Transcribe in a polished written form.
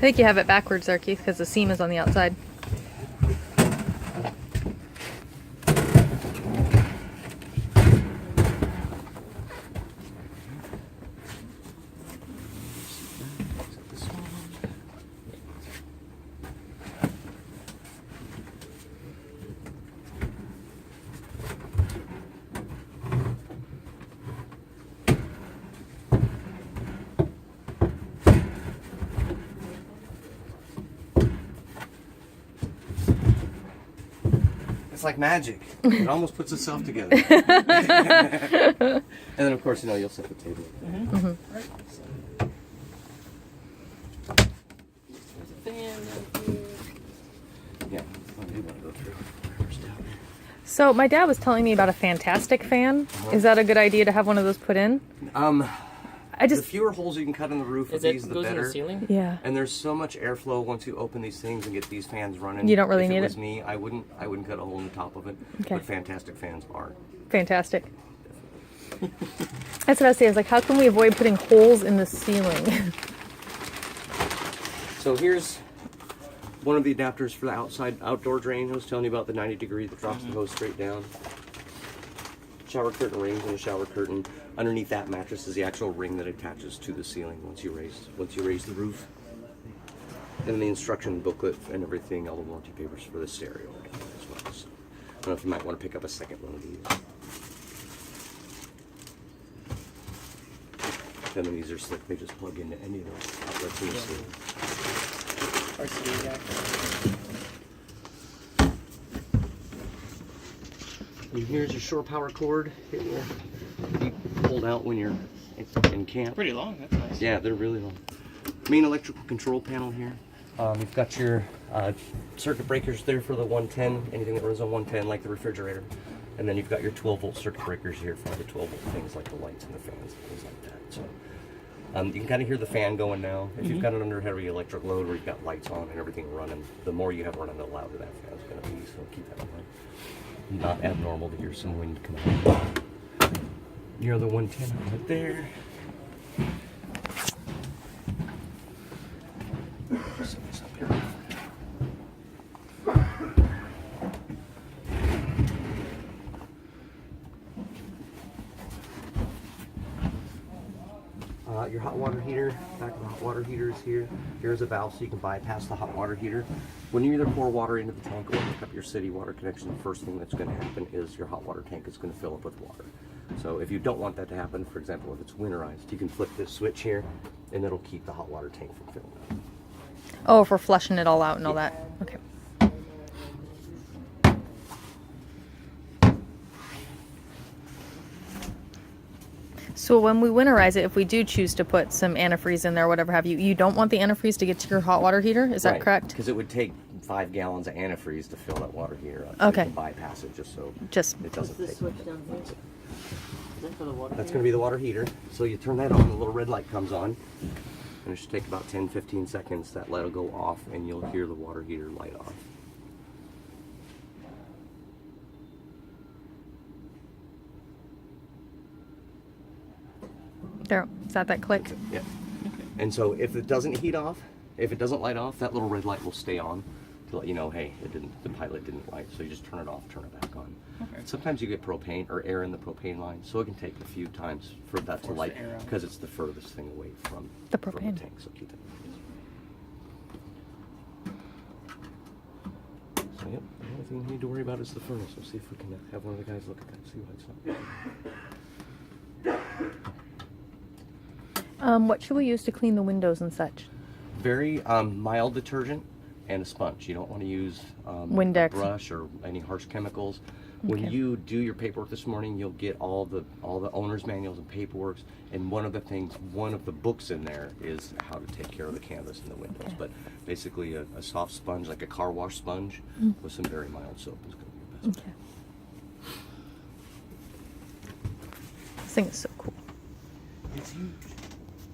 think you have it backwards there, Keith, because the seam is on the outside. It's like magic. It almost puts itself together. And then, of course, you'll set the table. Mm-hmm. Mm-hmm. Right. There's a fan down here. Yeah. Oh, you want to go through. So my dad was telling me about a Fantastic fan. Is that a good idea to have one of those put in? The fewer holes you can cut in the roof of these, the goes in better. the ceiling? Yeah. And there's so much airflow once you open these things and get these fans running. You don't really need If it it? was me, I wouldn't cut a hole in the top of it. Okay. But Fantastic fans are. Fantastic. That's what I was saying. I was like, how can we avoid putting holes in the ceiling? So here's one of the adapters for the outdoor drain. I was telling you about the 90 degree that drops the hose straight down. Shower curtain rings and a shower curtain. Underneath that mattress is the actual ring that attaches to the ceiling once you raise the roof. And the instruction booklet and everything, all the warranty papers for the stereo as well. So I don't know if you might want to pick up a second one of these. And then these are slick, they just plug into any of those outlets in the ceiling. RCA jack. And here's your shore power cord. It will be pulled out when you're in camp. Pretty long, that's nice. Yeah, they're really long. Main electrical control panel here. You've got your circuit breakers there for the 110, anything that runs on 110 like the refrigerator. And then you've got your 12 volt circuit breakers here for the 12 volt things like the lights and the fans, things like that. So you can kind of hear the fan going now. If you've got it under heavy electric load where you've got lights on and everything running, the more you have running, the louder that fan's going to be. So keep that in mind. Not abnormal to hear some wind come out. Your other 110 right there. Set this up here. Your hot water heater, back of the hot water heater is here. Here's a valve so you can bypass the hot water heater. When you either pour water into the tank or hook up your city water connection, the first thing that's going to happen is your hot water tank is going to fill up with water. So if you don't want that to happen, for example, if it's winterized, you can flip this switch here and it'll keep the hot water tank from filling up. Oh, if we're flushing it all out and all that. Okay. So when we winterize it, if we do choose to put some antifreeze in there or whatever have you, you don't want the antifreeze to get to your hot water heater? Is that correct? Because it would take 5 gallons of antifreeze to fill that water heater up. Okay. So you can bypass it just so it doesn't What's this take. switch down here? Is that for the water? That's going to be the water heater. So you turn that on, the little red light comes on. And it should take about 10-15 seconds. That light will go off and you'll hear the water heater light off. There. Is that click? Yeah. And so if it doesn't heat off, if it doesn't light off, that little red light will stay on to let you know, hey, the pilot didn't light. So you just turn it off, turn it back on. Okay. Sometimes you get propane or air in the propane line, so it can take a few times for that to light the air out. because it's the furthest thing away from The from propane. tank. So keep that in mind. So yep, the only thing you need to worry about is the furnace. We'll see if we can have one of the guys look at that, see why it's not. What should we use to clean the windows and such? Very mild detergent and a sponge. You don't want to use a Windex. brush or any harsh chemicals. When Okay. you do your paperwork this morning, you'll get all the owner's manuals and paperwork. And one of the books in there is how to take care of the canvas and the windows. Okay. But basically, a soft sponge, like a car wash sponge, with some very mild soap is going to be your best. Okay. This thing is so cool. It's huge.